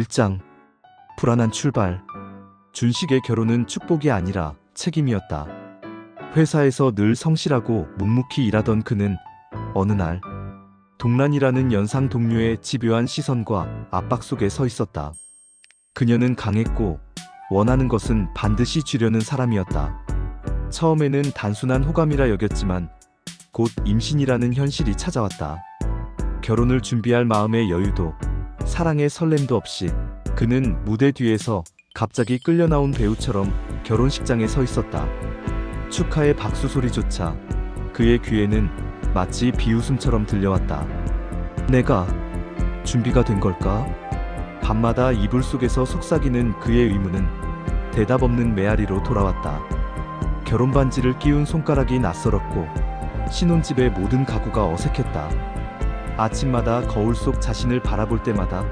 1장. 불안한 출발. 준식의 결혼은 축복이 아니라 책임이었다. 회사에서 늘 성실하고 묵묵히 일하던 그는 어느 날 동란이라는 연상 동료의 집요한 시선과 압박 속에 서 있었다. 그녀는 강했고 원하는 것은 반드시 주려는 사람이었다. 처음에는 단순한 호감이라 여겼지만 곧 임신이라는 현실이 찾아왔다. 결혼을 준비할 마음의 여유도 사랑의 설렘도 없이 그는 무대 뒤에서 갑자기 끌려 나온 배우처럼 결혼식장에 서 있었다. 축하의 박수 소리조차 그의 귀에는 마치 비웃음처럼 들려왔다. 내가 준비가 된 걸까? 밤마다 이불 속에서 속삭이는 그의 의문은 대답 없는 메아리로 돌아왔다. 결혼 반지를 끼운 손가락이 낯설었고 신혼집의 모든 가구가 어색했다. 아침마다 거울 속 자신을 바라볼 때마다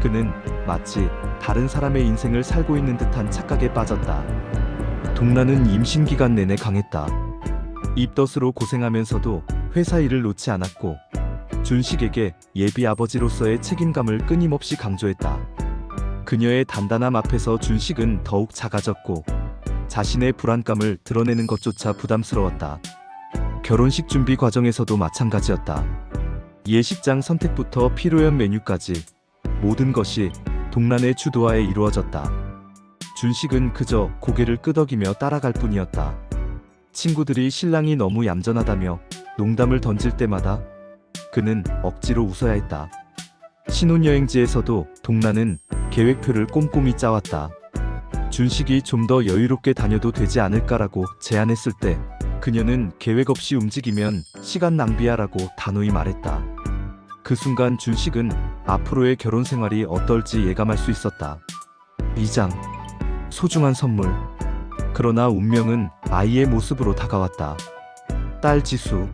그는 마치 다른 사람의 인생을 살고 있는 듯한 착각에 빠졌다. 동란은 임신 기간 내내 강했다. 입덧으로 고생하면서도 회사 일을 놓지 않았고 준식에게 예비 아버지로서의 책임감을 끊임없이 강조했다. 그녀의 단단함 앞에서 준식은 더욱 작아졌고 자신의 불안감을 드러내는 것조차 부담스러웠다. 결혼식 준비 과정에서도 마찬가지였다. 예식장 선택부터 피로연 메뉴까지 모든 것이 동란의 주도하에 이루어졌다. 준식은 그저 고개를 끄덕이며 따라갈 뿐이었다. 친구들이 신랑이 너무 얌전하다며 농담을 던질 때마다 그는 억지로 웃어야 했다. 신혼여행지에서도 동란은 계획표를 꼼꼼히 짜왔다. 준식이 좀 더 여유롭게 다녀도 되지 않을까라고 제안했을 때 그녀는 계획 없이 움직이면 시간 낭비야라고 단호히 말했다. 그 순간 준식은 앞으로의 결혼 생활이 어떨지 예감할 수 있었다. 2장. 소중한 선물. 그러나 운명은 아이의 모습으로 다가왔다. 딸 지수.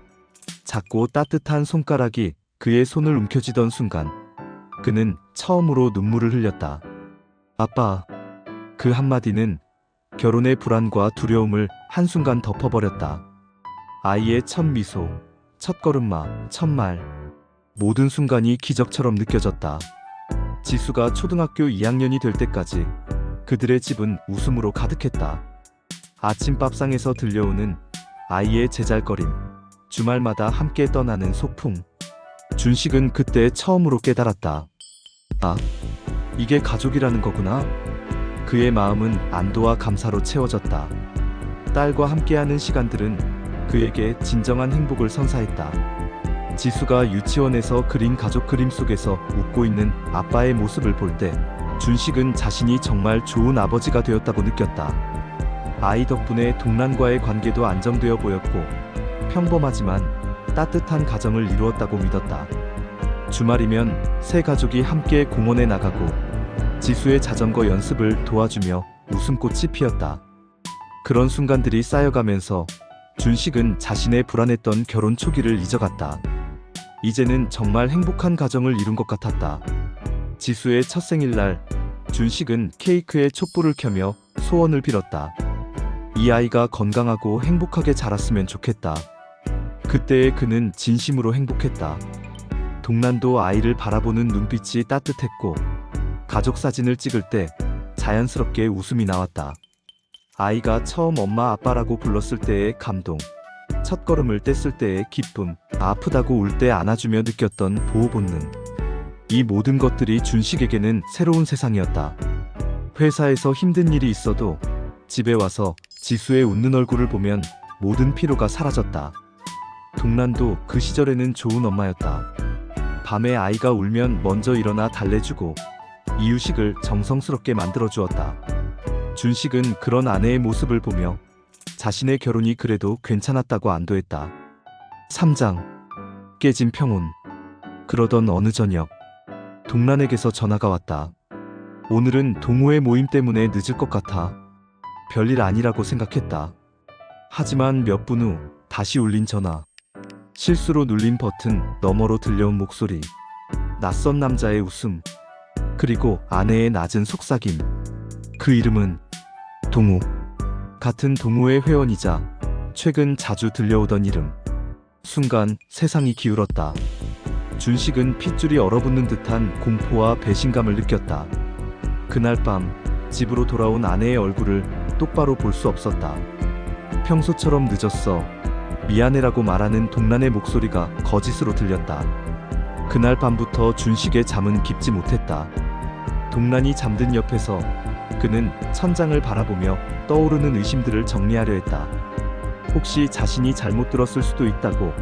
작고 따뜻한 손가락이 그의 손을 움켜쥐던 순간 그는 처음으로 눈물을 흘렸다. 아빠. 그 한마디는 결혼의 불안과 두려움을 한순간 덮어버렸다. 아이의 첫 미소, 첫 걸음마, 첫 말. 모든 순간이 기적처럼 느껴졌다. 지수가 초등학교 2학년이 될 때까지 그들의 집은 웃음으로 가득했다. 아침밥상에서 들려오는 아이의 제잘거림, 주말마다 함께 떠나는 소풍. 준식은 그때 처음으로 깨달았다. 아, 이게 가족이라는 거구나. 그의 마음은 안도와 감사로 채워졌다. 딸과 함께하는 시간들은 그에게 진정한 행복을 선사했다. 지수가 유치원에서 그린 가족 그림 속에서 웃고 있는 아빠의 모습을 볼 때 준식은 자신이 정말 좋은 아버지가 되었다고 느꼈다. 아이 덕분에 동란과의 관계도 안정되어 보였고 평범하지만 따뜻한 가정을 이루었다고 믿었다. 주말이면 새 가족이 함께 공원에 나가고 지수의 자전거 연습을 도와주며 웃음꽃이 피었다. 그런 순간들이 쌓여가면서 준식은 자신의 불안했던 결혼 초기를 잊어갔다. 이제는 정말 행복한 가정을 이룬 것 같았다. 지수의 첫 생일날 준식은 케이크에 촛불을 켜며 소원을 빌었다. 이 아이가 건강하고 행복하게 자랐으면 좋겠다. 그때의 그는 진심으로 행복했다. 동란도 아이를 바라보는 눈빛이 따뜻했고 가족 사진을 찍을 때 자연스럽게 웃음이 나왔다. 아이가 처음 엄마 아빠라고 불렀을 때의 감동, 첫걸음을 뗐을 때의 기쁨, 아프다고 울 때 안아주며 느꼈던 보호 본능. 이 모든 것들이 준식에게는 새로운 세상이었다. 회사에서 힘든 일이 있어도 집에 와서 지수의 웃는 얼굴을 보면 모든 피로가 사라졌다. 동란도 그 시절에는 좋은 엄마였다. 밤에 아이가 울면 먼저 일어나 달래주고 이유식을 정성스럽게 만들어주었다. 준식은 그런 아내의 모습을 보며 자신의 결혼이 그래도 괜찮았다고 안도했다. 3장. 깨진 평온. 그러던 어느 저녁 동란에게서 전화가 왔다. 오늘은 동호회 모임 때문에 늦을 것 같아. 별일 아니라고 생각했다. 하지만 몇 분 후 다시 울린 전화. 실수로 눌린 버튼 너머로 들려온 목소리. 낯선 남자의 웃음. 그리고 아내의 낮은 속삭임. 그 이름은 동우. 같은 동호회 회원이자 최근 자주 들려오던 이름. 순간 세상이 기울었다. 준식은 핏줄이 얼어붙는 듯한 공포와 배신감을 느꼈다. 그날 밤 집으로 돌아온 아내의 얼굴을 똑바로 볼 수 없었다. 평소처럼 늦었어. 미안해라고 말하는 동란의 목소리가 거짓으로 들렸다. 그날 밤부터 준식의 잠은 깊지 못했다. 동란이 잠든 옆에서 그는 천장을 바라보며 떠오르는 의심들을 정리하려 했다. 혹시 자신이 잘못 들었을 수도 있다고,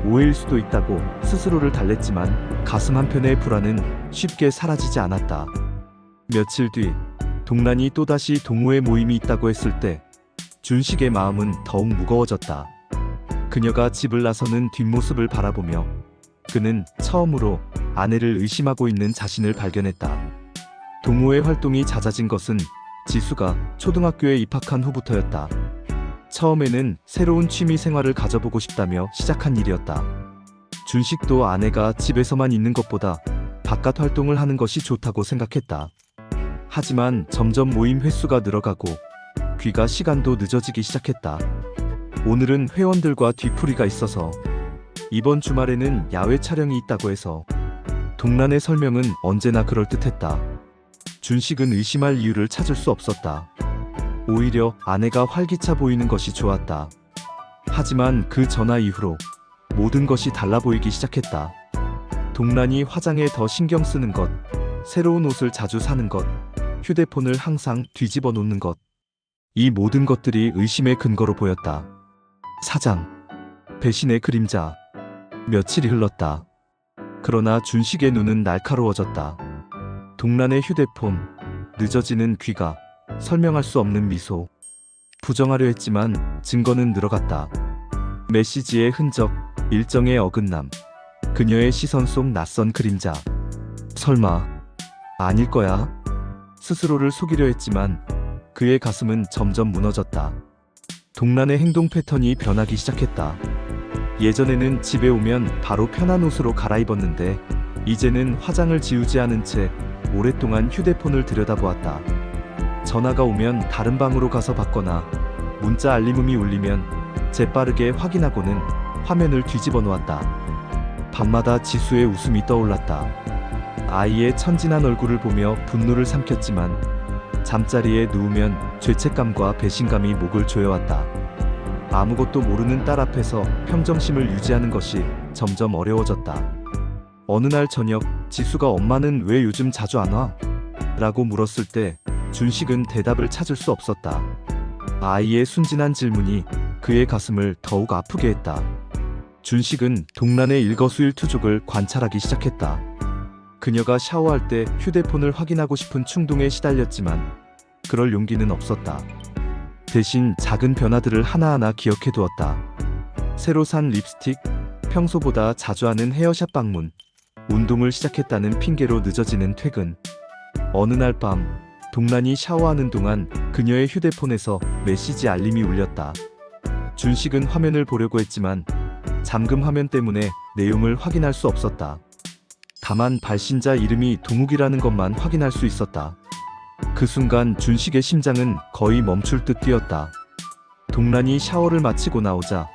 오해일 수도 있다고 스스로를 달랬지만 가슴 한편의 불안은 쉽게 사라지지 않았다. 며칠 뒤 동란이 또다시 동호회 모임이 있다고 했을 때 준식의 마음은 더욱 무거워졌다. 그녀가 집을 나서는 뒷모습을 바라보며 그는 처음으로 아내를 의심하고 있는 자신을 발견했다. 동호회 활동이 잦아진 것은 지수가 초등학교에 입학한 후부터였다. 처음에는 새로운 취미 생활을 가져보고 싶다며 시작한 일이었다. 준식도 아내가 집에서만 있는 것보다 바깥 활동을 하는 것이 좋다고 생각했다. 하지만 점점 모임 횟수가 늘어가고 귀가 시간도 늦어지기 시작했다. 오늘은 회원들과 뒤풀이가 있어서, 이번 주말에는 야외 촬영이 있다고 해서. 동란의 설명은 언제나 그럴듯했다. 준식은 의심할 이유를 찾을 수 없었다. 오히려 아내가 활기차 보이는 것이 좋았다. 하지만 그 전화 이후로 모든 것이 달라 보이기 시작했다. 동란이 화장에 더 신경 쓰는 것, 새로운 옷을 자주 사는 것, 휴대폰을 항상 뒤집어 놓는 것. 이 모든 것들이 의심의 근거로 보였다. 사장, 배신의 그림자. 며칠이 흘렀다. 그러나 준식의 눈은 날카로워졌다. 동란의 휴대폰, 늦어지는 귀가, 설명할 수 없는 미소. 부정하려 했지만 증거는 늘어갔다. 메시지의 흔적, 일정의 어긋남, 그녀의 시선 속 낯선 그림자. 설마 아닐 거야? 스스로를 속이려 했지만 그의 가슴은 점점 무너졌다. 동란의 행동 패턴이 변하기 시작했다. 예전에는 집에 오면 바로 편한 옷으로 갈아입었는데 이제는 화장을 지우지 않은 채 오랫동안 휴대폰을 들여다보았다. 전화가 오면 다른 방으로 가서 받거나 문자 알림음이 울리면 재빠르게 확인하고는 화면을 뒤집어 놓았다. 밤마다 지수의 웃음이 떠올랐다. 아이의 천진한 얼굴을 보며 분노를 삼켰지만 잠자리에 누우면 죄책감과 배신감이 목을 조여왔다. 아무것도 모르는 딸 앞에서 평정심을 유지하는 것이 점점 어려워졌다. 어느 날 저녁 지수가 엄마는 왜 요즘 자주 안 와? 라고 물었을 때 준식은 대답을 찾을 수 없었다. 아이의 순진한 질문이 그의 가슴을 더욱 아프게 했다. 준식은 동란의 일거수일투족을 관찰하기 시작했다. 그녀가 샤워할 때 휴대폰을 확인하고 싶은 충동에 시달렸지만 그럴 용기는 없었다. 대신 작은 변화들을 하나하나 기억해 두었다. 새로 산 립스틱, 평소보다 자주 하는 헤어샵 방문, 운동을 시작했다는 핑계로 늦어지는 퇴근. 어느 날 밤 동란이 샤워하는 동안 그녀의 휴대폰에서 메시지 알림이 울렸다. 준식은 화면을 보려고 했지만 잠금 화면 때문에 내용을 확인할 수 없었다. 다만 발신자 이름이 동욱이라는 것만 확인할 수 있었다. 그 순간 준식의 심장은 거의 멈출 듯 뛰었다. 동란이 샤워를 마치고 나오자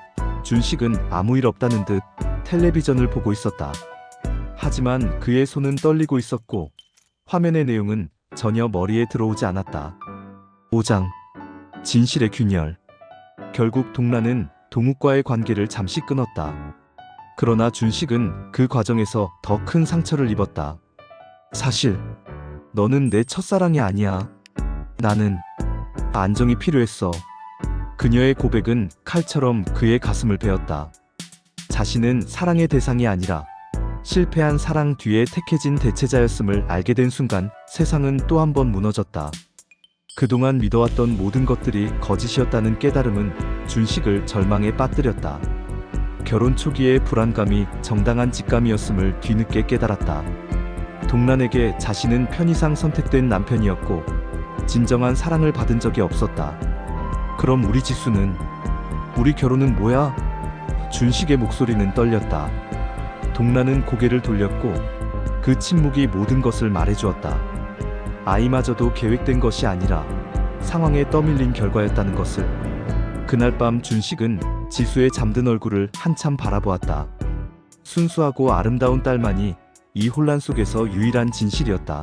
준식은 아무 일 없다는 듯 텔레비전을 보고 있었다. 하지만 그의 손은 떨리고 있었고 화면의 내용은 전혀 머리에 들어오지 않았다. 5장 진실의 균열. 결국 동란은 동욱과의 관계를 잠시 끊었다. 그러나 준식은 그 과정에서 더 큰 상처를 입었다. 사실 너는 내 첫사랑이 아니야. 나는 안정이 필요했어. 그녀의 고백은 칼처럼 그의 가슴을 베었다. 자신은 사랑의 대상이 아니라 실패한 사랑 뒤에 택해진 대체자였음을 알게 된 순간 세상은 또 한 번 무너졌다. 그동안 믿어왔던 모든 것들이 거짓이었다는 깨달음은 준식을 절망에 빠뜨렸다. 결혼 초기의 불안감이 정당한 직감이었음을 뒤늦게 깨달았다. 동란에게 자신은 편의상 선택된 남편이었고 진정한 사랑을 받은 적이 없었다. 그럼 우리 지수는? 우리 결혼은 뭐야? 준식의 목소리는 떨렸다. 동란은 고개를 돌렸고 그 침묵이 모든 것을 말해주었다. 아이마저도 계획된 것이 아니라 상황에 떠밀린 결과였다는 것을. 그날 밤 준식은 지수의 잠든 얼굴을 한참 바라보았다. 순수하고 아름다운 딸만이 이 혼란 속에서 유일한 진실이었다.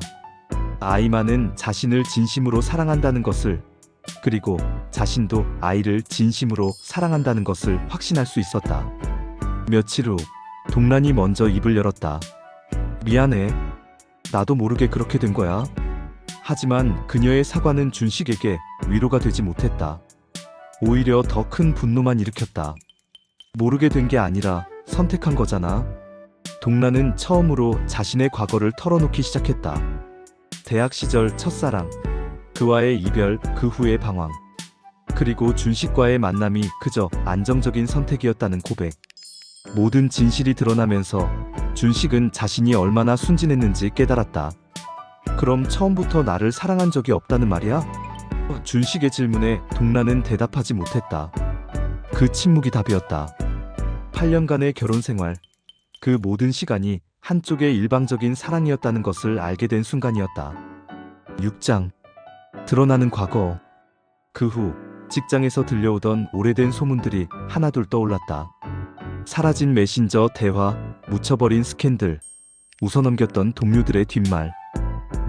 아이만은 자신을 진심으로 사랑한다는 것을, 그리고 자신도 아이를 진심으로 사랑한다는 것을 확신할 수 있었다. 며칠 후 동란이 먼저 입을 열었다. 미안해. 나도 모르게 그렇게 된 거야. 하지만 그녀의 사과는 준식에게 위로가 되지 못했다. 오히려 더 큰 분노만 일으켰다. 모르게 된 게 아니라 선택한 거잖아. 동란은 처음으로 자신의 과거를 털어놓기 시작했다. 대학 시절 첫사랑, 그와의 이별, 그 후의 방황, 그리고 준식과의 만남이 그저 안정적인 선택이었다는 고백. 모든 진실이 드러나면서 준식은 자신이 얼마나 순진했는지 깨달았다. 그럼 처음부터 나를 사랑한 적이 없다는 말이야? 준식의 질문에 동란은 대답하지 못했다. 그 침묵이 답이었다. 8년간의 결혼 생활, 그 모든 시간이 한쪽의 일방적인 사랑이었다는 것을 알게 된 순간이었다. 6장. 드러나는 과거. 그 후 직장에서 들려오던 오래된 소문들이 하나둘 떠올랐다. 사라진 메신저 대화, 묻혀버린 스캔들, 웃어넘겼던 동료들의 뒷말.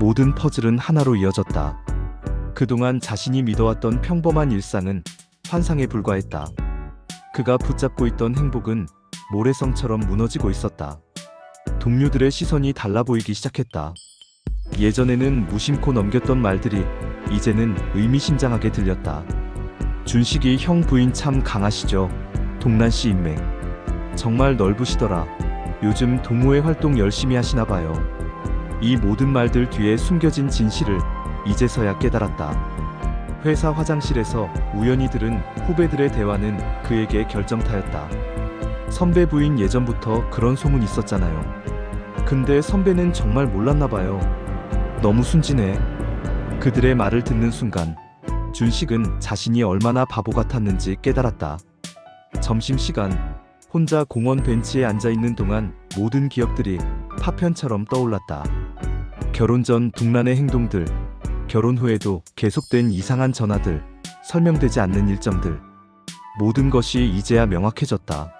모든 퍼즐은 하나로 이어졌다. 그동안 자신이 믿어왔던 평범한 일상은 환상에 불과했다. 그가 붙잡고 있던 행복은 모래성처럼 무너지고 있었다. 동료들의 시선이 달라 보이기 시작했다. 예전에는 무심코 넘겼던 말들이 이제는 의미심장하게 들렸다. 준식이 형 부인 참 강하시죠. 동란씨 인맥 정말 넓으시더라. 요즘 동호회 활동 열심히 하시나 봐요. 이 모든 말들 뒤에 숨겨진 진실을 이제서야 깨달았다. 회사 화장실에서 우연히 들은 후배들의 대화는 그에게 결정타였다. 선배 부인 예전부터 그런 소문 있었잖아요. 근데 선배는 정말 몰랐나 봐요. 너무 순진해. 그들의 말을 듣는 순간 준식은 자신이 얼마나 바보 같았는지 깨달았다. 점심시간 혼자 공원 벤치에 앉아있는 동안 모든 기억들이 파편처럼 떠올랐다. 결혼 전 동란의 행동들, 결혼 후에도 계속된 이상한 전화들, 설명되지 않는 일정들, 모든 것이 이제야 명확해졌다.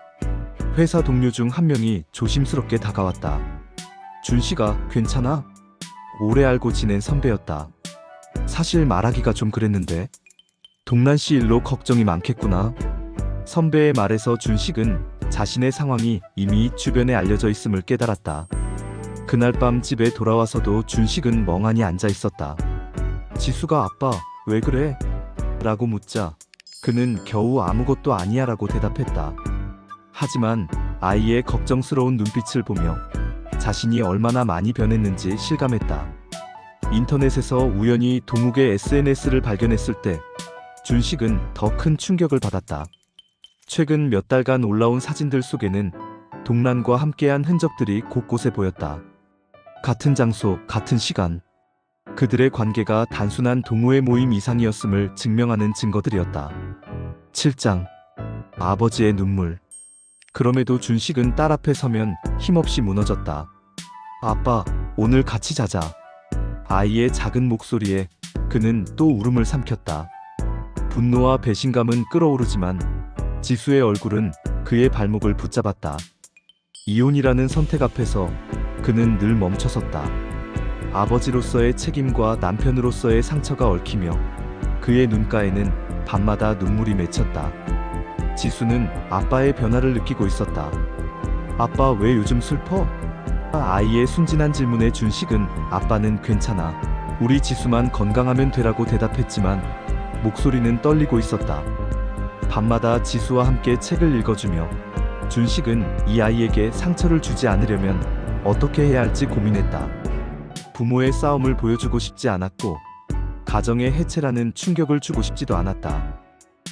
회사 동료 중 한 명이 조심스럽게 다가왔다. 준식아, 괜찮아? 오래 알고 지낸 선배였다. 사실 말하기가 좀 그랬는데. 동란씨 일로 걱정이 많겠구나. 선배의 말에서 준식은 자신의 상황이 이미 주변에 알려져 있음을 깨달았다. 그날 밤 집에 돌아와서도 준식은 멍하니 앉아 있었다. 지수가 아빠, 왜 그래? 라고 묻자 그는 겨우 아무것도 아니야 라고 대답했다. 하지만 아이의 걱정스러운 눈빛을 보며 자신이 얼마나 많이 변했는지 실감했다. 인터넷에서 우연히 동욱의 SNS를 발견했을 때 준식은 더 큰 충격을 받았다. 최근 몇 달간 올라온 사진들 속에는 동란과 함께한 흔적들이 곳곳에 보였다. 같은 장소, 같은 시간. 그들의 관계가 단순한 동호회 모임 이상이었음을 증명하는 증거들이었다. 7장. 아버지의 눈물. 그럼에도 준식은 딸 앞에 서면 힘없이 무너졌다. 아빠, 오늘 같이 자자. 아이의 작은 목소리에 그는 또 울음을 삼켰다. 분노와 배신감은 끓어오르지만 지수의 얼굴은 그의 발목을 붙잡았다. 이혼이라는 선택 앞에서 그는 늘 멈춰섰다. 아버지로서의 책임과 남편으로서의 상처가 얽히며 그의 눈가에는 밤마다 눈물이 맺혔다. 지수는 아빠의 변화를 느끼고 있었다. 아빠, 왜 요즘 슬퍼? 아이의 순진한 질문에 준식은 아빠는 괜찮아. 우리 지수만 건강하면 되라고 대답했지만 목소리는 떨리고 있었다. 밤마다 지수와 함께 책을 읽어주며 준식은 이 아이에게 상처를 주지 않으려면 어떻게 해야 할지 고민했다. 부모의 싸움을 보여주고 싶지 않았고 가정의 해체라는 충격을 주고 싶지도 않았다.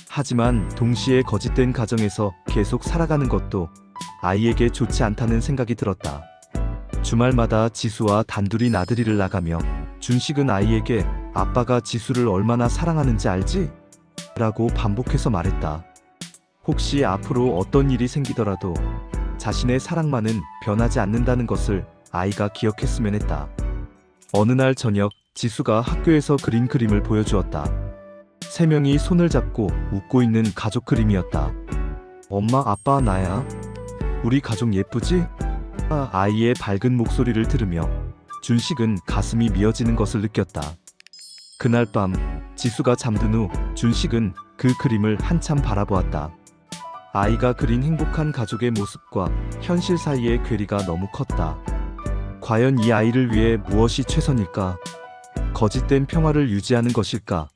하지만 동시에 거짓된 가정에서 계속 살아가는 것도 아이에게 좋지 않다는 생각이 들었다. 주말마다 지수와 단둘이 나들이를 나가며 준식은 아이에게 아빠가 지수를 얼마나 사랑하는지 알지? 라고 반복해서 말했다. 혹시 앞으로 어떤 일이 생기더라도 자신의 사랑만은 변하지 않는다는 것을 아이가 기억했으면 했다. 어느 날 저녁 지수가 학교에서 그린 그림을 보여주었다. 3명이 손을 잡고 웃고 있는 가족 그림이었다. 엄마, 아빠, 나야. 우리 가족 예쁘지? 아이의 밝은 목소리를 들으며 준식은 가슴이 미어지는 것을 느꼈다. 그날 밤 지수가 잠든 후 준식은 그 그림을 한참 바라보았다. 아이가 그린 행복한 가족의 모습과 현실 사이의 괴리가 너무 컸다. 과연 이 아이를 위해 무엇이 최선일까? 거짓된 평화를 유지하는 것일까?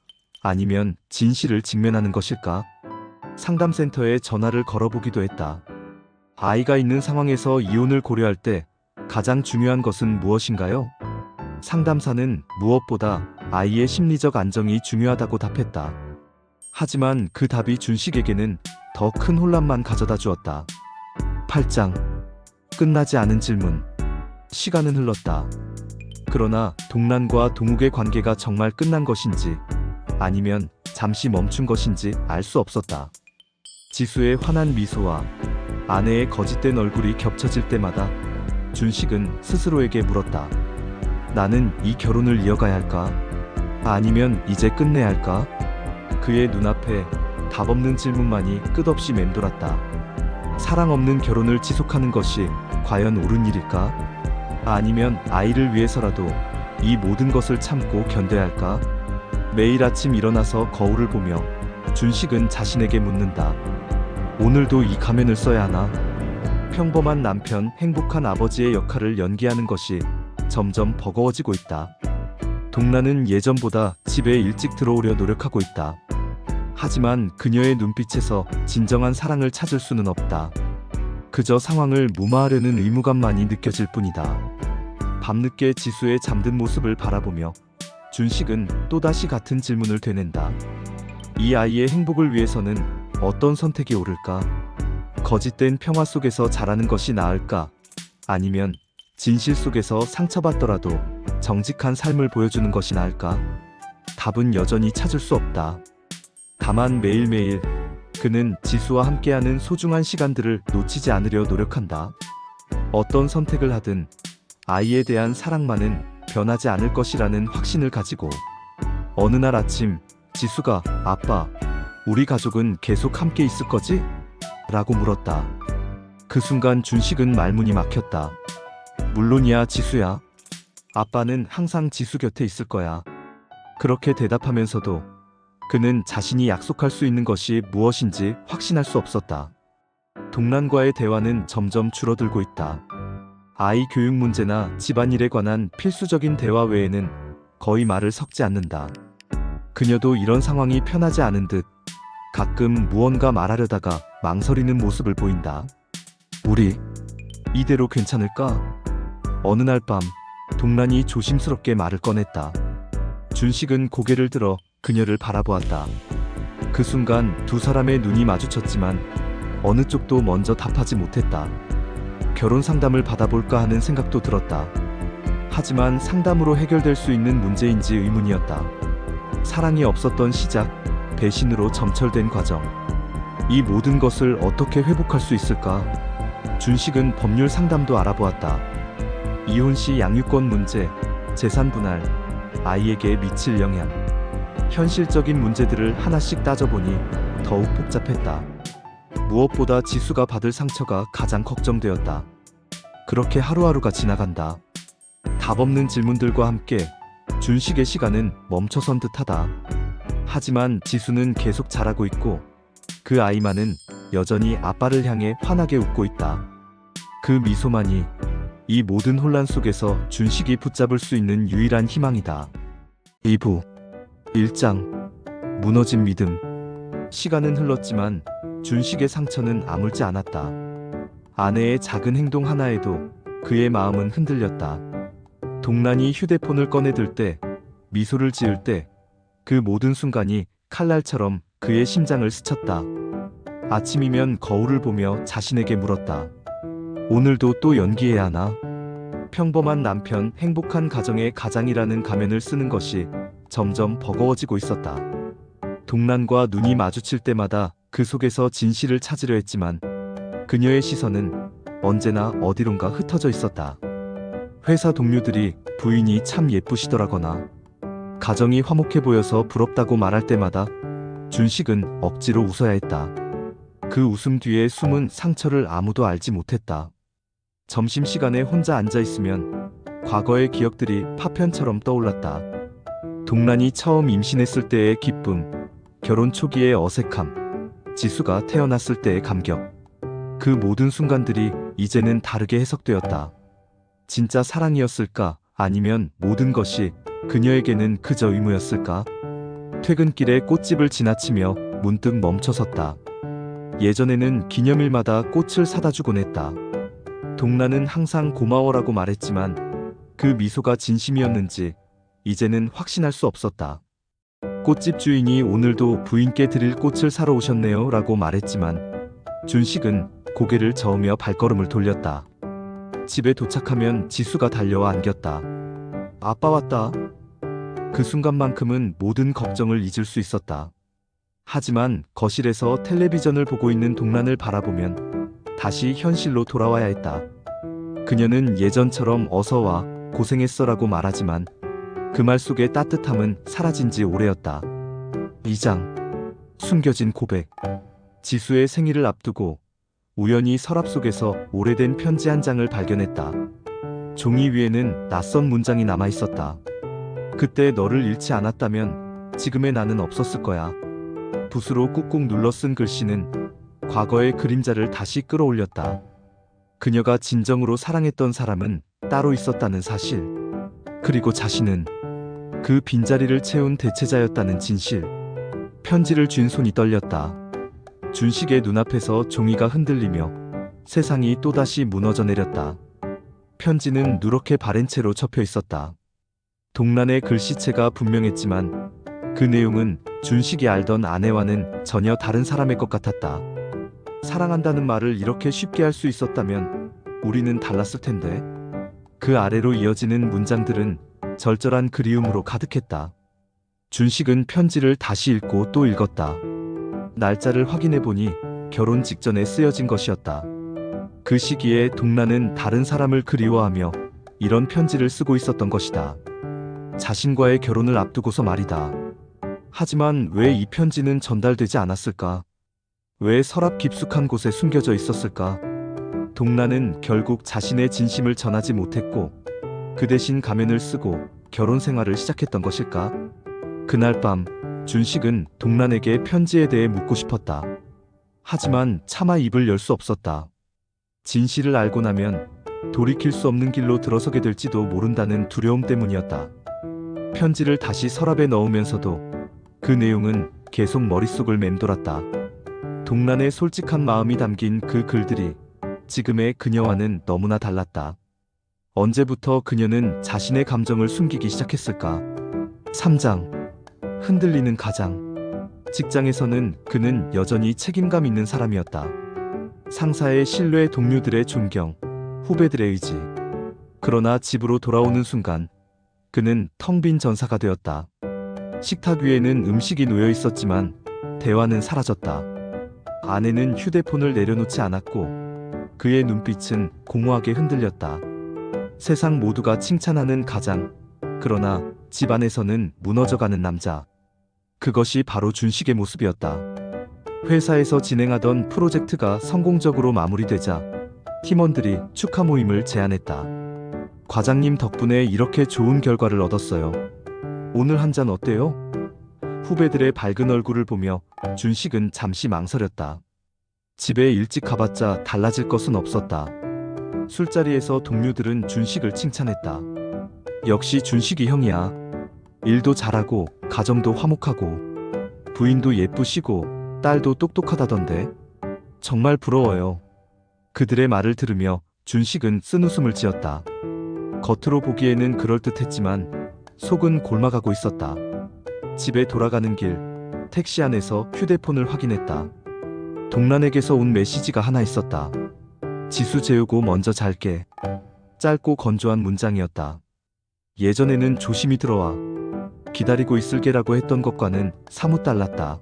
아니면 진실을 직면하는 것일까? 상담센터에 전화를 걸어보기도 했다. 아이가 있는 상황에서 이혼을 고려할 때 가장 중요한 것은 무엇인가요? 상담사는 무엇보다 아이의 심리적 안정이 중요하다고 답했다. 하지만 그 답이 준식에게는 더 큰 혼란만 가져다 주었다. 8장. 끝나지 않은 질문. 시간은 흘렀다. 그러나 동란과 동욱의 관계가 정말 끝난 것인지 아니면 잠시 멈춘 것인지 알 수 없었다. 지수의 환한 미소와 아내의 거짓된 얼굴이 겹쳐질 때마다 준식은 스스로에게 물었다. 나는 이 결혼을 이어가야 할까? 아니면 이제 끝내야 할까? 그의 눈앞에 답 없는 질문만이 끝없이 맴돌았다. 사랑 없는 결혼을 지속하는 것이 과연 옳은 일일까? 아니면 아이를 위해서라도 이 모든 것을 참고 견뎌야 할까? 매일 아침 일어나서 거울을 보며 준식은 자신에게 묻는다. 오늘도 이 가면을 써야 하나? 평범한 남편, 행복한 아버지의 역할을 연기하는 것이 점점 버거워지고 있다. 동란은 예전보다 집에 일찍 들어오려 노력하고 있다. 하지만 그녀의 눈빛에서 진정한 사랑을 찾을 수는 없다. 그저 상황을 무마하려는 의무감만이 느껴질 뿐이다. 밤늦게 지수의 잠든 모습을 바라보며 준식은 또다시 같은 질문을 되낸다. 이 아이의 행복을 위해서는 어떤 선택이 옳을까? 거짓된 평화 속에서 자라는 것이 나을까? 아니면 진실 속에서 상처받더라도 정직한 삶을 보여주는 것이 나을까? 답은 여전히 찾을 수 없다. 다만 매일매일 그는 지수와 함께하는 소중한 시간들을 놓치지 않으려 노력한다. 어떤 선택을 하든 아이에 대한 사랑만은 변하지 않을 것이라는 확신을 가지고 어느 날 아침 지수가 아빠, 우리 가족은 계속 함께 있을 거지? 라고 물었다. 그 순간 준식은 말문이 막혔다. 물론이야 지수야. 아빠는 항상 지수 곁에 있을 거야. 그렇게 대답하면서도 그는 자신이 약속할 수 있는 것이 무엇인지 확신할 수 없었다. 동란과의 대화는 점점 줄어들고 있다. 아이 교육 문제나 집안일에 관한 필수적인 대화 외에는 거의 말을 섞지 않는다. 그녀도 이런 상황이 편하지 않은 듯 가끔 무언가 말하려다가 망설이는 모습을 보인다. 우리 이대로 괜찮을까? 어느 날 밤 동란이 조심스럽게 말을 꺼냈다. 준식은 고개를 들어 그녀를 바라보았다. 그 순간 두 사람의 눈이 마주쳤지만 어느 쪽도 먼저 답하지 못했다. 결혼 상담을 받아볼까 하는 생각도 들었다. 하지만 상담으로 해결될 수 있는 문제인지 의문이었다. 사랑이 없었던 시작, 배신으로 점철된 과정. 이 모든 것을 어떻게 회복할 수 있을까? 준식은 법률 상담도 알아보았다. 이혼 시 양육권 문제, 재산 분할, 아이에게 미칠 영향. 현실적인 문제들을 하나씩 따져보니 더욱 복잡했다. 무엇보다 지수가 받을 상처가 가장 걱정되었다. 그렇게 하루하루가 지나간다. 답 없는 질문들과 함께 준식의 시간은 멈춰선 듯하다. 하지만 지수는 계속 자라고 있고 그 아이만은 여전히 아빠를 향해 환하게 웃고 있다. 그 미소만이 이 모든 혼란 속에서 준식이 붙잡을 수 있는 유일한 희망이다. 2부 1장. 무너진 믿음. 시간은 흘렀지만 준식의 상처는 아물지 않았다. 아내의 작은 행동 하나에도 그의 마음은 흔들렸다. 동란이 휴대폰을 꺼내들 때, 미소를 지을 때 그 모든 순간이 칼날처럼 그의 심장을 스쳤다. 아침이면 거울을 보며 자신에게 물었다. 오늘도 또 연기해야 하나? 평범한 남편, 행복한 가정의 가장이라는 가면을 쓰는 것이 점점 버거워지고 있었다. 동란과 눈이 마주칠 때마다 그 속에서 진실을 찾으려 했지만 그녀의 시선은 언제나 어디론가 흩어져 있었다. 회사 동료들이 부인이 참 예쁘시더라거나 가정이 화목해 보여서 부럽다고 말할 때마다 준식은 억지로 웃어야 했다. 그 웃음 뒤에 숨은 상처를 아무도 알지 못했다. 점심시간에 혼자 앉아있으면 과거의 기억들이 파편처럼 떠올랐다. 동란이 처음 임신했을 때의 기쁨, 결혼 초기의 어색함, 지수가 태어났을 때의 감격. 그 모든 순간들이 이제는 다르게 해석되었다. 진짜 사랑이었을까? 아니면 모든 것이 그녀에게는 그저 의무였을까? 퇴근길에 꽃집을 지나치며 문득 멈춰섰다. 예전에는 기념일마다 꽃을 사다 주곤 했다. 동란은 항상 고마워라고 말했지만 그 미소가 진심이었는지 이제는 확신할 수 없었다. 꽃집 주인이 오늘도 부인께 드릴 꽃을 사러 오셨네요 라고 말했지만 준식은 고개를 저으며 발걸음을 돌렸다. 집에 도착하면 지수가 달려와 안겼다. 아빠 왔다. 그 순간만큼은 모든 걱정을 잊을 수 있었다. 하지만 거실에서 텔레비전을 보고 있는 동란을 바라보면 다시 현실로 돌아와야 했다. 그녀는 예전처럼 어서와 고생했어라고 말하지만 그 말 속의 따뜻함은 사라진 지 오래였다. 2장 숨겨진 고백. 지수의 생일을 앞두고 우연히 서랍 속에서 오래된 편지 한 장을 발견했다. 종이 위에는 낯선 문장이 남아 있었다. 그때 너를 잃지 않았다면 지금의 나는 없었을 거야. 붓으로 꾹꾹 눌러 쓴 글씨는 과거의 그림자를 다시 끌어올렸다. 그녀가 진정으로 사랑했던 사람은 따로 있었다는 사실. 그리고 자신은 그 빈자리를 채운 대체자였다는 진실. 편지를 쥔 손이 떨렸다. 준식의 눈앞에서 종이가 흔들리며 세상이 또다시 무너져 내렸다. 편지는 누렇게 바랜 채로 접혀 있었다. 동란의 글씨체가 분명했지만 그 내용은 준식이 알던 아내와는 전혀 다른 사람의 것 같았다. 사랑한다는 말을 이렇게 쉽게 할 수 있었다면 우리는 달랐을 텐데. 그 아래로 이어지는 문장들은 절절한 그리움으로 가득했다. 준식은 편지를 다시 읽고 또 읽었다. 날짜를 확인해 보니 결혼 직전에 쓰여진 것이었다. 그 시기에 동란은 다른 사람을 그리워하며 이런 편지를 쓰고 있었던 것이다. 자신과의 결혼을 앞두고서 말이다. 하지만 왜 이 편지는 전달되지 않았을까? 왜 서랍 깊숙한 곳에 숨겨져 있었을까? 동란은 결국 자신의 진심을 전하지 못했고 그 대신 가면을 쓰고 결혼 생활을 시작했던 것일까? 그날 밤 준식은 동란에게 편지에 대해 묻고 싶었다. 하지만 차마 입을 열 수 없었다. 진실을 알고 나면 돌이킬 수 없는 길로 들어서게 될지도 모른다는 두려움 때문이었다. 편지를 다시 서랍에 넣으면서도 그 내용은 계속 머릿속을 맴돌았다. 동란의 솔직한 마음이 담긴 그 글들이 지금의 그녀와는 너무나 달랐다. 언제부터 그녀는 자신의 감정을 숨기기 시작했을까? 3장 흔들리는 가장. 직장에서는 그는 여전히 책임감 있는 사람이었다. 상사의 신뢰, 동료들의 존경, 후배들의 의지. 그러나 집으로 돌아오는 순간 그는 텅 빈 전사가 되었다. 식탁 위에는 음식이 놓여 있었지만 대화는 사라졌다. 아내는 휴대폰을 내려놓지 않았고 그의 눈빛은 공허하게 흔들렸다. 세상 모두가 칭찬하는 가장, 그러나 집안에서는 무너져가는 남자. 그것이 바로 준식의 모습이었다. 회사에서 진행하던 프로젝트가 성공적으로 마무리되자 팀원들이 축하 모임을 제안했다. 과장님 덕분에 이렇게 좋은 결과를 얻었어요. 오늘 한 잔 어때요? 후배들의 밝은 얼굴을 보며 준식은 잠시 망설였다. 집에 일찍 가봤자 달라질 것은 없었다. 술자리에서 동료들은 준식을 칭찬했다. 역시 준식이 형이야. 일도 잘하고 가정도 화목하고 부인도 예쁘시고 딸도 똑똑하다던데. 정말 부러워요. 그들의 말을 들으며 준식은 쓴웃음을 지었다. 겉으로 보기에는 그럴듯했지만 속은 골마가고 있었다. 집에 돌아가는 길 택시 안에서 휴대폰을 확인했다. 동란에게서 온 메시지가 하나 있었다. 지수 재우고 먼저 잘게. 짧고 건조한 문장이었다. 예전에는 조심히 들어와. 기다리고 있을게라고 했던 것과는 사뭇 달랐다.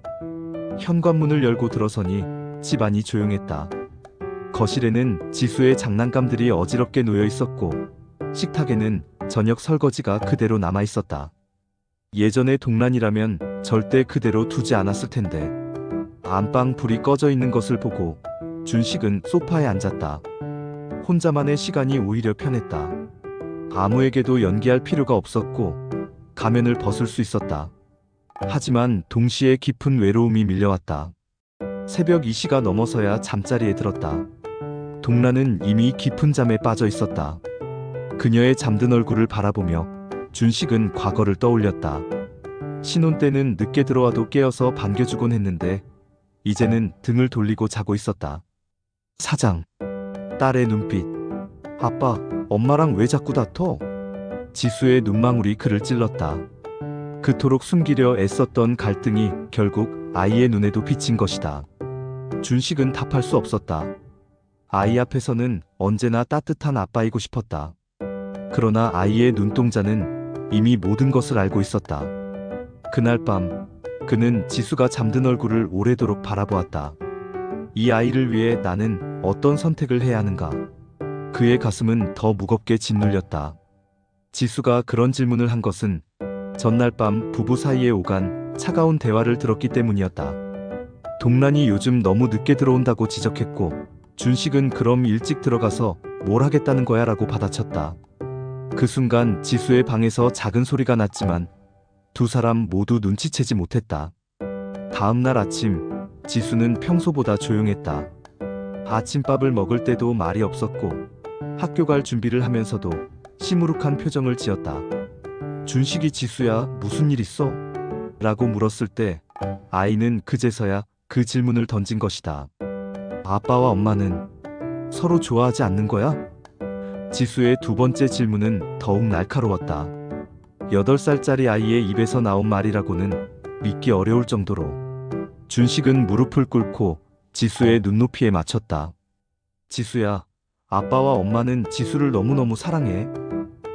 현관문을 열고 들어서니 집안이 조용했다. 거실에는 지수의 장난감들이 어지럽게 놓여 있었고 식탁에는 저녁 설거지가 그대로 남아 있었다. 예전의 동란이라면 절대 그대로 두지 않았을 텐데. 안방 불이 꺼져 있는 것을 보고 준식은 소파에 앉았다. 혼자만의 시간이 오히려 편했다. 아무에게도 연기할 필요가 없었고 가면을 벗을 수 있었다. 하지만 동시에 깊은 외로움이 밀려왔다. 새벽 2시가 넘어서야 잠자리에 들었다. 동란은 이미 깊은 잠에 빠져 있었다. 그녀의 잠든 얼굴을 바라보며 준식은 과거를 떠올렸다. 신혼 때는 늦게 들어와도 깨어서 반겨주곤 했는데 이제는 등을 돌리고 자고 있었다. 사장. 딸의 눈빛. 아빠, 엄마랑 왜 자꾸 다퉈? 지수의 눈망울이 그를 찔렀다. 그토록 숨기려 애썼던 갈등이 결국 아이의 눈에도 비친 것이다. 준식은 답할 수 없었다. 아이 앞에서는 언제나 따뜻한 아빠이고 싶었다. 그러나 아이의 눈동자는 이미 모든 것을 알고 있었다. 그날 밤 그는 지수가 잠든 얼굴을 오래도록 바라보았다. 이 아이를 위해 나는 어떤 선택을 해야 하는가? 그의 가슴은 더 무겁게 짓눌렸다. 지수가 그런 질문을 한 것은 전날 밤 부부 사이에 오간 차가운 대화를 들었기 때문이었다. 동란이 요즘 너무 늦게 들어온다고 지적했고 준식은 그럼 일찍 들어가서 뭘 하겠다는 거야 라고 받아쳤다. 그 순간 지수의 방에서 작은 소리가 났지만 두 사람 모두 눈치채지 못했다. 다음 날 아침 지수는 평소보다 조용했다. 아침밥을 먹을 때도 말이 없었고 학교 갈 준비를 하면서도 시무룩한 표정을 지었다. 준식이 지수야 무슨 일 있어? 라고 물었을 때 아이는 그제서야 그 질문을 던진 것이다. 아빠와 엄마는 서로 좋아하지 않는 거야? 지수의 두 번째 질문은 더욱 날카로웠다. 8살짜리 아이의 입에서 나온 말이라고는 믿기 어려울 정도로. 준식은 무릎을 꿇고 지수의 눈높이에 맞췄다. 지수야, 아빠와 엄마는 지수를 너무너무 사랑해.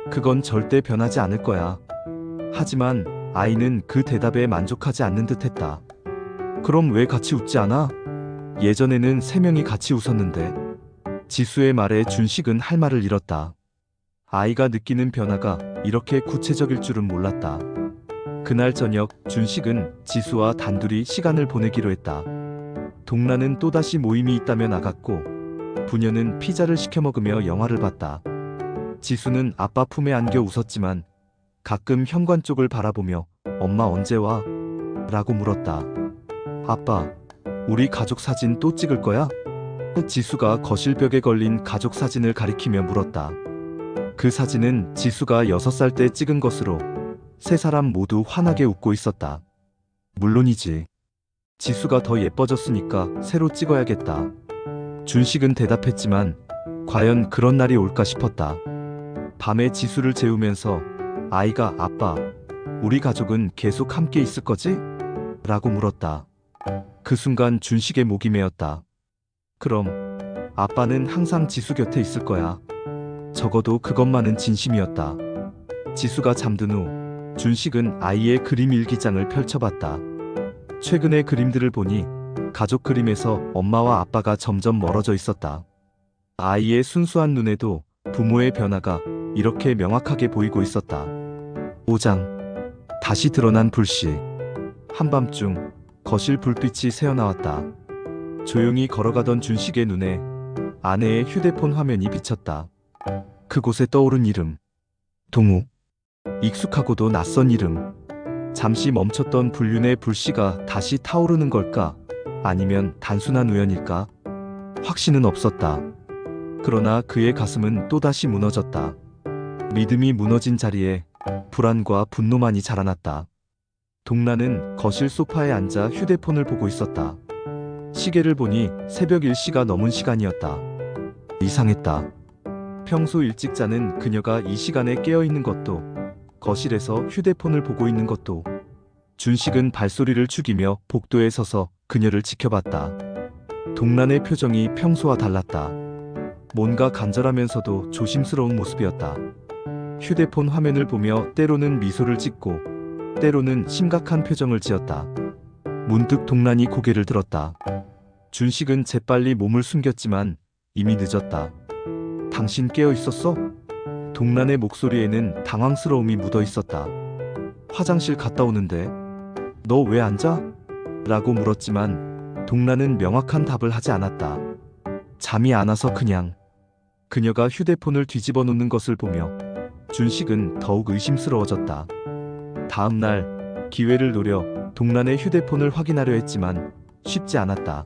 그건 절대 변하지 않을 거야. 하지만 아이는 그 대답에 만족하지 않는 듯했다. 그럼 왜 같이 웃지 않아? 예전에는 3명이 같이 웃었는데. 지수의 말에 준식은 할 말을 잃었다. 아이가 느끼는 변화가 이렇게 구체적일 줄은 몰랐다. 그날 저녁 준식은 지수와 단둘이 시간을 보내기로 했다. 동란은 또다시 모임이 있다며 나갔고 부녀는 피자를 시켜 먹으며 영화를 봤다. 지수는 아빠 품에 안겨 웃었지만 가끔 현관 쪽을 바라보며 엄마 언제 와? 라고 물었다. 아빠, 우리 가족 사진 또 찍을 거야? 지수가 거실벽에 걸린 가족 사진을 가리키며 물었다. 그 사진은 지수가 6살 때 찍은 것으로 세 사람 모두 환하게 웃고 있었다. 물론이지. 지수가 더 예뻐졌으니까 새로 찍어야겠다. 준식은 대답했지만 과연 그런 날이 올까 싶었다. 밤에 지수를 재우면서 아이가 아빠, 우리 가족은 계속 함께 있을 거지? 라고 물었다. 그 순간 준식의 목이 메었다. 그럼 아빠는 항상 지수 곁에 있을 거야. 적어도 그것만은 진심이었다. 지수가 잠든 후 준식은 아이의 그림 일기장을 펼쳐봤다. 최근의 그림들을 보니 가족 그림에서 엄마와 아빠가 점점 멀어져 있었다. 아이의 순수한 눈에도 부모의 변화가 이렇게 명확하게 보이고 있었다. 5장. 다시 드러난 불씨. 한밤중 거실 불빛이 새어나왔다. 조용히 걸어가던 준식의 눈에 아내의 휴대폰 화면이 비쳤다. 그곳에 떠오른 이름. 동우. 익숙하고도 낯선 이름. 잠시 멈췄던 불륜의 불씨가 다시 타오르는 걸까? 아니면 단순한 우연일까? 확신은 없었다. 그러나 그의 가슴은 또다시 무너졌다. 믿음이 무너진 자리에 불안과 분노만이 자라났다. 동란은 거실 소파에 앉아 휴대폰을 보고 있었다. 시계를 보니 새벽 1시가 넘은 시간이었다. 이상했다. 평소 일찍 자는 그녀가 이 시간에 깨어있는 것도, 거실에서 휴대폰을 보고 있는 것도. 준식은 발소리를 죽이며 복도에 서서 그녀를 지켜봤다. 동란의 표정이 평소와 달랐다. 뭔가 간절하면서도 조심스러운 모습이었다. 휴대폰 화면을 보며 때로는 미소를 짓고 때로는 심각한 표정을 지었다. 문득 동란이 고개를 들었다. 준식은 재빨리 몸을 숨겼지만 이미 늦었다. 당신 깨어 있었어? 동란의 목소리에는 당황스러움이 묻어 있었다. 화장실 갔다 오는데 너 왜 안 자? 라고 물었지만 동란은 명확한 답을 하지 않았다. 잠이 안 와서 그냥. 그녀가 휴대폰을 뒤집어 놓는 것을 보며 준식은 더욱 의심스러워졌다. 다음 날 기회를 노려 동란의 휴대폰을 확인하려 했지만 쉽지 않았다.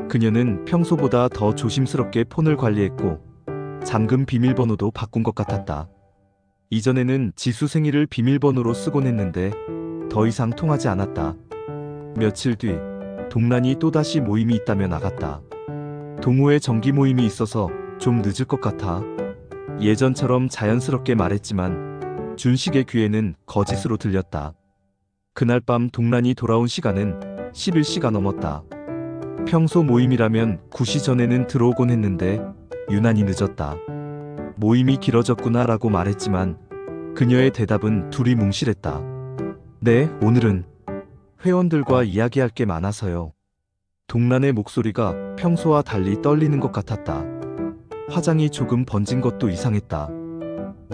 그녀는 평소보다 더 조심스럽게 폰을 관리했고 잠금 비밀번호도 바꾼 것 같았다. 이전에는 지수 생일을 비밀번호로 쓰곤 했는데 더 이상 통하지 않았다. 며칠 뒤 동란이 또다시 모임이 있다며 나갔다. 동호회 정기 모임이 있어서 좀 늦을 것 같아. 예전처럼 자연스럽게 말했지만 준식의 귀에는 거짓으로 들렸다. 그날 밤 동란이 돌아온 시간은 11시가 넘었다. 평소 모임이라면 9시 전에는 들어오곤 했는데 유난히 늦었다. 모임이 길어졌구나 라고 말했지만 그녀의 대답은 둘이 뭉실했다. 네, 오늘은 회원들과 이야기할 게 많아서요. 동란의 목소리가 평소와 달리 떨리는 것 같았다. 화장이 조금 번진 것도 이상했다.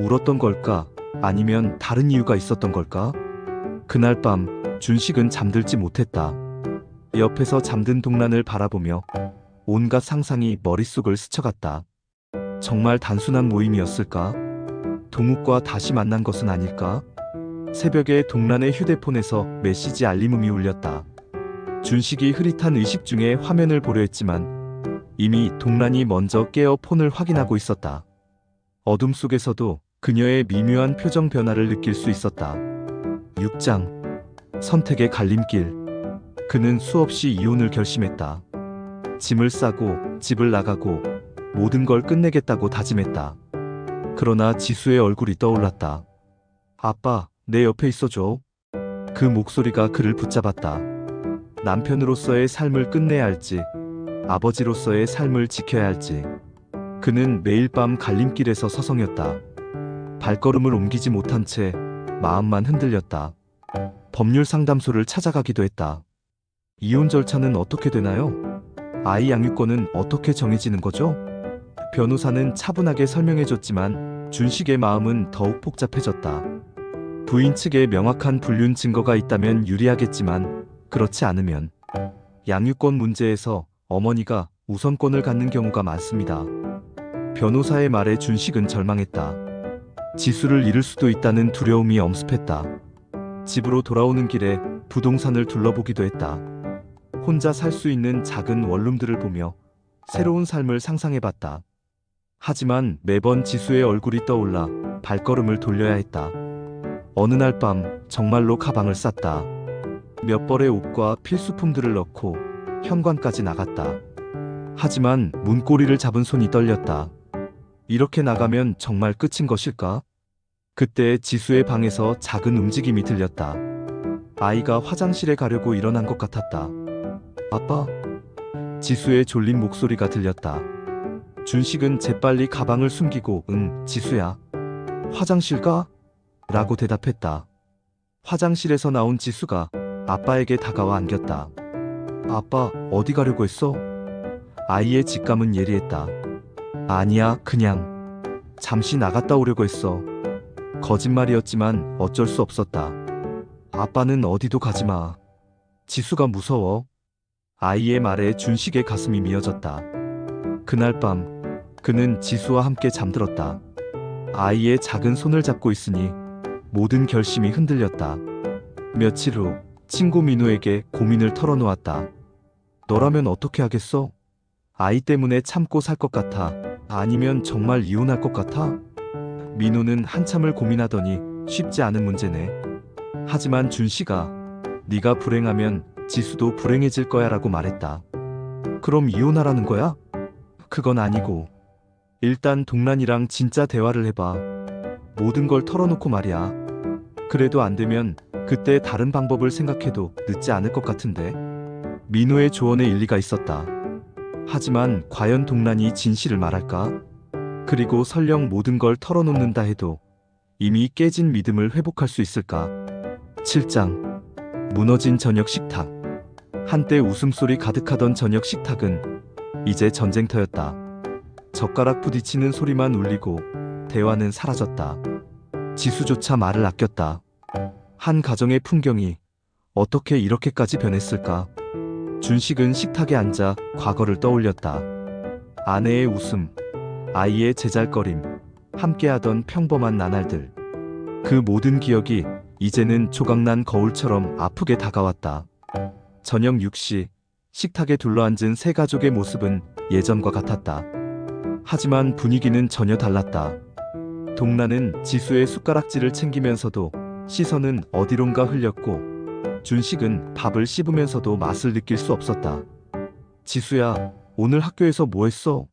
울었던 걸까? 아니면 다른 이유가 있었던 걸까? 그날 밤 준식은 잠들지 못했다. 옆에서 잠든 동란을 바라보며 온갖 상상이 머릿속을 스쳐갔다. 정말 단순한 모임이었을까? 동욱과 다시 만난 것은 아닐까? 새벽에 동란의 휴대폰에서 메시지 알림음이 울렸다. 준식이 흐릿한 의식 중에 화면을 보려 했지만 이미 동란이 먼저 깨어 폰을 확인하고 있었다. 어둠 속에서도 그녀의 미묘한 표정 변화를 느낄 수 있었다. 6장 선택의 갈림길. 그는 수없이 이혼을 결심했다. 짐을 싸고 집을 나가고 모든 걸 끝내겠다고 다짐했다. 그러나 지수의 얼굴이 떠올랐다. 아빠, 내 옆에 있어줘. 그 목소리가 그를 붙잡았다. 남편으로서의 삶을 끝내야 할지, 아버지로서의 삶을 지켜야 할지. 그는 매일 밤 갈림길에서 서성였다. 발걸음을 옮기지 못한 채 마음만 흔들렸다. 법률 상담소를 찾아가기도 했다. 이혼 절차는 어떻게 되나요? 아이 양육권은 어떻게 정해지는 거죠? 변호사는 차분하게 설명해줬지만 준식의 마음은 더욱 복잡해졌다. 부인 측에 명확한 불륜 증거가 있다면 유리하겠지만 그렇지 않으면 양육권 문제에서 어머니가 우선권을 갖는 경우가 많습니다. 변호사의 말에 준식은 절망했다. 지수를 잃을 수도 있다는 두려움이 엄습했다. 집으로 돌아오는 길에 부동산을 둘러보기도 했다. 혼자 살 수 있는 작은 원룸들을 보며 새로운 삶을 상상해봤다. 하지만 매번 지수의 얼굴이 떠올라 발걸음을 돌려야 했다. 어느 날 밤 정말로 가방을 쌌다. 몇 벌의 옷과 필수품들을 넣고 현관까지 나갔다. 하지만 문고리를 잡은 손이 떨렸다. 이렇게 나가면 정말 끝인 것일까? 그때 지수의 방에서 작은 움직임이 들렸다. 아이가 화장실에 가려고 일어난 것 같았다. 아빠? 지수의 졸린 목소리가 들렸다. 준식은 재빨리 가방을 숨기고 응, 지수야. 화장실 가? 라고 대답했다. 화장실에서 나온 지수가 아빠에게 다가와 안겼다. 아빠, 어디 가려고 했어? 아이의 직감은 예리했다. 아니야, 그냥 잠시 나갔다 오려고 했어. 거짓말이었지만 어쩔 수 없었다. 아빠는 어디도 가지 마. 지수가 무서워. 아이의 말에 준식의 가슴이 미어졌다. 그날 밤 그는 지수와 함께 잠들었다. 아이의 작은 손을 잡고 있으니 모든 결심이 흔들렸다. 며칠 후 친구 민우에게 고민을 털어놓았다. 너라면 어떻게 하겠어? 아이 때문에 참고 살 것 같아? 아니면 정말 이혼할 것 같아? 민우는 한참을 고민하더니 쉽지 않은 문제네. 하지만 준식아, 네가 불행하면 지수도 불행해질 거야 라고 말했다. 그럼 이혼하라는 거야? 그건 아니고 일단 동란이랑 진짜 대화를 해봐. 모든 걸 털어놓고 말이야. 그래도 안 되면 그때 다른 방법을 생각해도 늦지 않을 것 같은데. 민우의 조언에 일리가 있었다. 하지만 과연 동란이 진실을 말할까? 그리고 설령 모든 걸 털어놓는다 해도 이미 깨진 믿음을 회복할 수 있을까? 7장 무너진 저녁 식탁. 한때 웃음소리 가득하던 저녁 식탁은 이제 전쟁터였다. 젓가락 부딪히는 소리만 울리고 대화는 사라졌다. 지수조차 말을 아꼈다. 한 가정의 풍경이 어떻게 이렇게까지 변했을까? 준식은 식탁에 앉아 과거를 떠올렸다. 아내의 웃음, 아이의 제잘거림, 함께하던 평범한 나날들. 그 모든 기억이 이제는 조각난 거울처럼 아프게 다가왔다. 저녁 6시, 식탁에 둘러앉은 세 가족의 모습은 예전과 같았다. 하지만 분위기는 전혀 달랐다. 동란은 지수의 숟가락질을 챙기면서도 시선은 어디론가 흘렸고, 준식은 밥을 씹으면서도 맛을 느낄 수 없었다. 지수야, 오늘 학교에서 뭐 했어?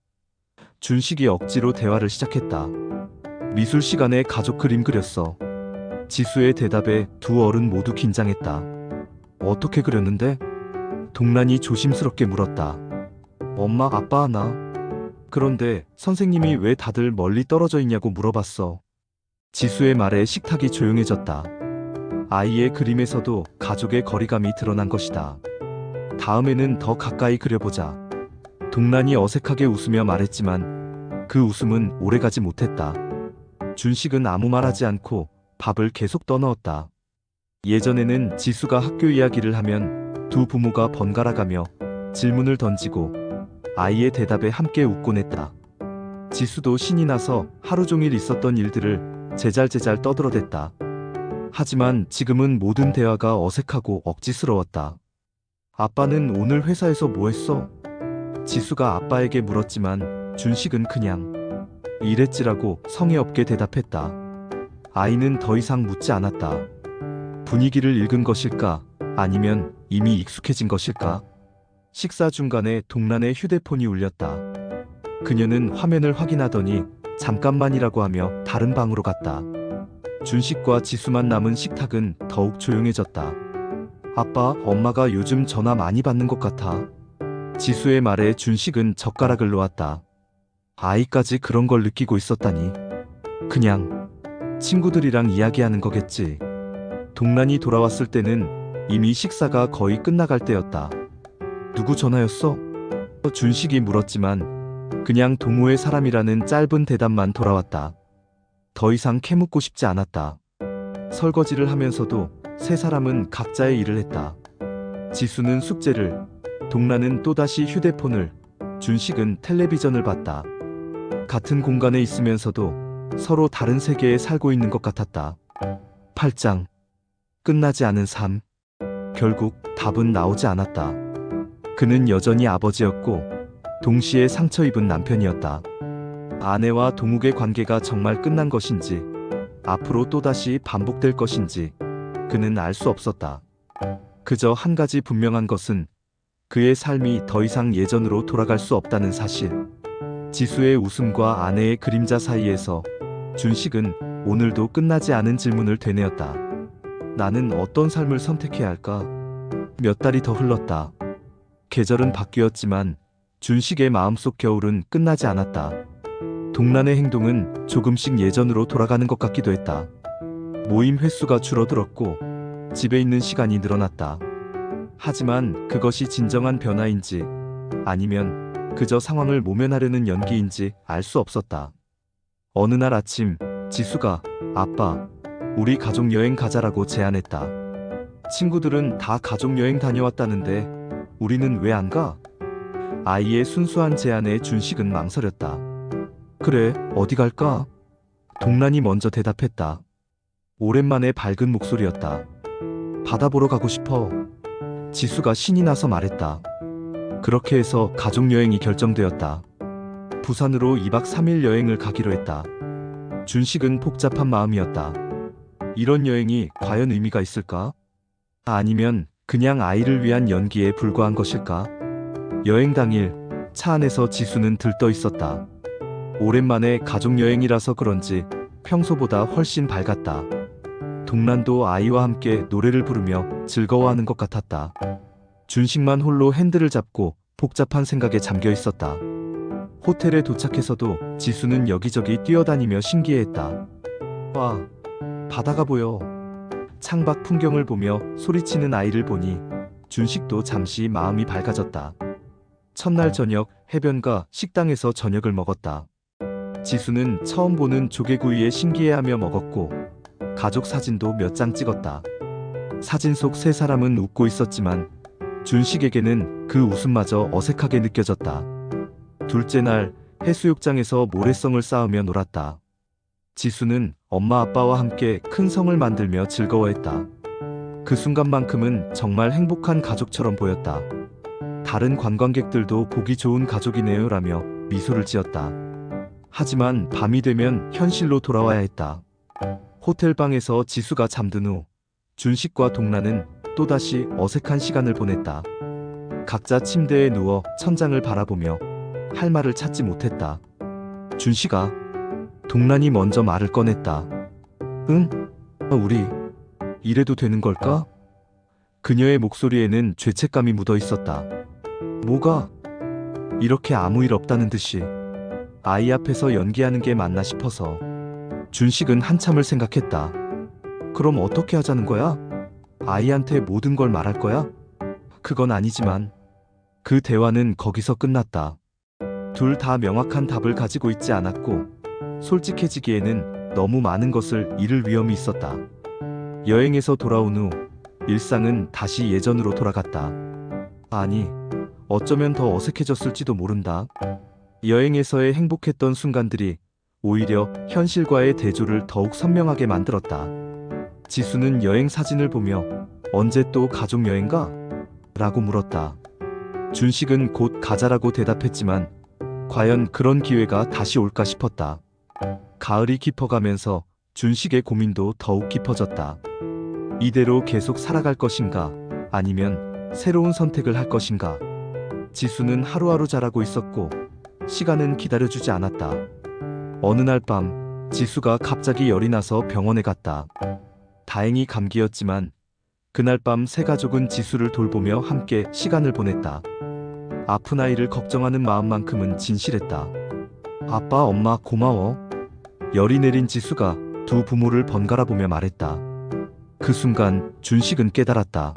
준식이 억지로 대화를 시작했다. 미술 시간에 가족 그림 그렸어. 지수의 대답에 두 어른 모두 긴장했다. 어떻게 그렸는데? 동란이 조심스럽게 물었다. 엄마, 아빠, 나. 그런데 선생님이 왜 다들 멀리 떨어져 있냐고 물어봤어. 지수의 말에 식탁이 조용해졌다. 아이의 그림에서도 가족의 거리감이 드러난 것이다. 다음에는 더 가까이 그려보자. 동란이 어색하게 웃으며 말했지만 그 웃음은 오래가지 못했다. 준식은 아무 말하지 않고 밥을 계속 떠넣었다. 예전에는 지수가 학교 이야기를 하면 두 부모가 번갈아가며 질문을 던지고 아이의 대답에 함께 웃곤 했다. 지수도 신이 나서 하루 종일 있었던 일들을 제잘제잘 떠들어댔다. 하지만 지금은 모든 대화가 어색하고 억지스러웠다. 아빠는 오늘 회사에서 뭐 했어? 지수가 아빠에게 물었지만 준식은 그냥 일했지라고 성의 없게 대답했다. 아이는 더 이상 묻지 않았다. 분위기를 읽은 것일까? 아니면 이미 익숙해진 것일까? 식사 중간에 동란의 휴대폰이 울렸다. 그녀는 화면을 확인하더니 잠깐만이라고 하며 다른 방으로 갔다. 준식과 지수만 남은 식탁은 더욱 조용해졌다. 아빠, 엄마가 요즘 전화 많이 받는 것 같아. 지수의 말에 준식은 젓가락을 놓았다. 아이까지 그런 걸 느끼고 있었다니. 그냥 친구들이랑 이야기하는 거겠지. 동란이 돌아왔을 때는 이미 식사가 거의 끝나갈 때였다. 누구 전화였어? 준식이 물었지만 그냥 동호회 사람이라는 짧은 대답만 돌아왔다. 더 이상 캐묻고 싶지 않았다. 설거지를 하면서도 세 사람은 각자의 일을 했다. 지수는 숙제를, 동란은 또다시 휴대폰을, 준식은 텔레비전을 봤다. 같은 공간에 있으면서도 서로 다른 세계에 살고 있는 것 같았다. 8장. 끝나지 않은 삶. 결국 답은 나오지 않았다. 그는 여전히 아버지였고 동시에 상처 입은 남편이었다. 아내와 동욱의 관계가 정말 끝난 것인지 앞으로 또다시 반복될 것인지 그는 알 수 없었다. 그저 한 가지 분명한 것은 그의 삶이 더 이상 예전으로 돌아갈 수 없다는 사실. 지수의 웃음과 아내의 그림자 사이에서 준식은 오늘도 끝나지 않은 질문을 되뇌었다. 나는 어떤 삶을 선택해야 할까? 몇 달이 더 흘렀다. 계절은 바뀌었지만 준식의 마음속 겨울은 끝나지 않았다. 동란의 행동은 조금씩 예전으로 돌아가는 것 같기도 했다. 모임 횟수가 줄어들었고 집에 있는 시간이 늘어났다. 하지만 그것이 진정한 변화인지 아니면 그저 상황을 모면하려는 연기인지 알 수 없었다. 어느 날 아침 지수가 아빠, 우리 가족여행 가자라고 제안했다. 친구들은 다 가족여행 다녀왔다는데 우리는 왜 안 가? 아이의 순수한 제안에 준식은 망설였다. 그래, 어디 갈까? 동란이 먼저 대답했다. 오랜만에 밝은 목소리였다. 바다 보러 가고 싶어. 지수가 신이 나서 말했다. 그렇게 해서 가족여행이 결정되었다. 부산으로 2박 3일 여행을 가기로 했다. 준식은 복잡한 마음이었다. 이런 여행이 과연 의미가 있을까? 아니면 그냥 아이를 위한 연기에 불과한 것일까? 여행 당일 차 안에서 지수는 들떠 있었다. 오랜만에 가족여행이라서 그런지 평소보다 훨씬 밝았다. 동란도 아이와 함께 노래를 부르며 즐거워하는 것 같았다. 준식만 홀로 핸들을 잡고 복잡한 생각에 잠겨 있었다. 호텔에 도착해서도 지수는 여기저기 뛰어다니며 신기해했다. 와, 바다가 보여. 창밖 풍경을 보며 소리치는 아이를 보니 준식도 잠시 마음이 밝아졌다. 첫날 저녁 해변가 식당에서 저녁을 먹었다. 지수는 처음 보는 조개구이에 신기해하며 먹었고 가족 사진도 몇 장 찍었다. 사진 속 세 사람은 웃고 있었지만 준식에게는 그 웃음마저 어색하게 느껴졌다. 둘째 날 해수욕장에서 모래성을 쌓으며 놀았다. 지수는 엄마 아빠와 함께 큰 성을 만들며 즐거워했다. 그 순간만큼은 정말 행복한 가족처럼 보였다. 다른 관광객들도 보기 좋은 가족이네요라며 미소를 지었다. 하지만 밤이 되면 현실로 돌아와야 했다. 호텔 방에서 지수가 잠든 후 준식과 동란은 또다시 어색한 시간을 보냈다. 각자 침대에 누워 천장을 바라보며 할 말을 찾지 못했다. 준식아, 동란이 먼저 말을 꺼냈다. 응? 우리 이래도 되는 걸까? 그녀의 목소리에는 죄책감이 묻어 있었다. 뭐가? 이렇게 아무 일 없다는 듯이 아이 앞에서 연기하는 게 맞나 싶어서. 준식은 한참을 생각했다. 그럼 어떻게 하자는 거야? 아이한테 모든 걸 말할 거야? 그건 아니지만. 그 대화는 거기서 끝났다. 둘 다 명확한 답을 가지고 있지 않았고 솔직해지기에는 너무 많은 것을 잃을 위험이 있었다. 여행에서 돌아온 후 일상은 다시 예전으로 돌아갔다. 아니, 어쩌면 더 어색해졌을지도 모른다. 여행에서의 행복했던 순간들이 오히려 현실과의 대조를 더욱 선명하게 만들었다. 지수는 여행 사진을 보며 언제 또 가족 여행 가? 라고 물었다. 준식은 곧 가자라고 대답했지만 과연 그런 기회가 다시 올까 싶었다. 가을이 깊어가면서 준식의 고민도 더욱 깊어졌다. 이대로 계속 살아갈 것인가? 아니면 새로운 선택을 할 것인가? 지수는 하루하루 자라고 있었고 시간은 기다려주지 않았다. 어느 날 밤 지수가 갑자기 열이 나서 병원에 갔다. 다행히 감기였지만 그날 밤 세 가족은 지수를 돌보며 함께 시간을 보냈다. 아픈 아이를 걱정하는 마음만큼은 진실했다. 아빠, 엄마 고마워. 열이 내린 지수가 두 부모를 번갈아 보며 말했다. 그 순간 준식은 깨달았다.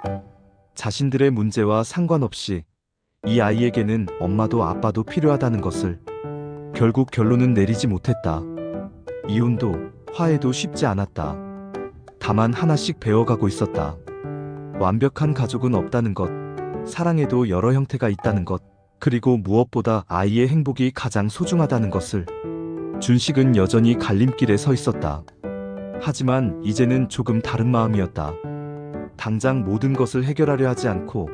자신들의 문제와 상관없이 이 아이에게는 엄마도 아빠도 필요하다는 것을. 결국 결론은 내리지 못했다. 이혼도 화해도 쉽지 않았다. 다만 하나씩 배워가고 있었다. 완벽한 가족은 없다는 것, 사랑에도 여러 형태가 있다는 것, 그리고 무엇보다 아이의 행복이 가장 소중하다는 것을. 준식은 여전히 갈림길에 서 있었다. 하지만 이제는 조금 다른 마음이었다. 당장 모든 것을 해결하려 하지 않고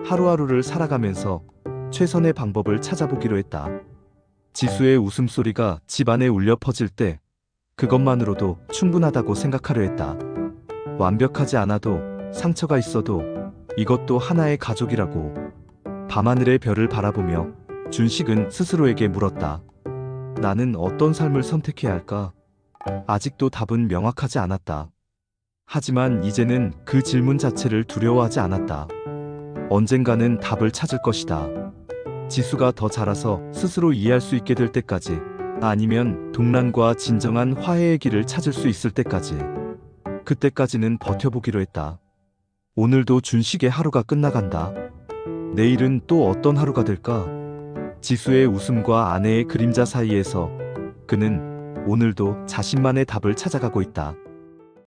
하루하루를 살아가면서 최선의 방법을 찾아보기로 했다. 지수의 웃음소리가 집안에 울려 퍼질 때 그것만으로도 충분하다고 생각하려 했다. 완벽하지 않아도 상처가 있어도 이것도 하나의 가족이라고. 밤하늘의 별을 바라보며 준식은 스스로에게 물었다. 나는 어떤 삶을 선택해야 할까? 아직도 답은 명확하지 않았다. 하지만 이제는 그 질문 자체를 두려워하지 않았다. 언젠가는 답을 찾을 것이다. 지수가 더 자라서 스스로 이해할 수 있게 될 때까지, 아니면 동란과 진정한 화해의 길을 찾을 수 있을 때까지. 그때까지는 버텨보기로 했다. 오늘도 준식의 하루가 끝나간다. 내일은 또 어떤 하루가 될까? 지수의 웃음과 아내의 그림자 사이에서 그는 오늘도 자신만의 답을 찾아가고 있다.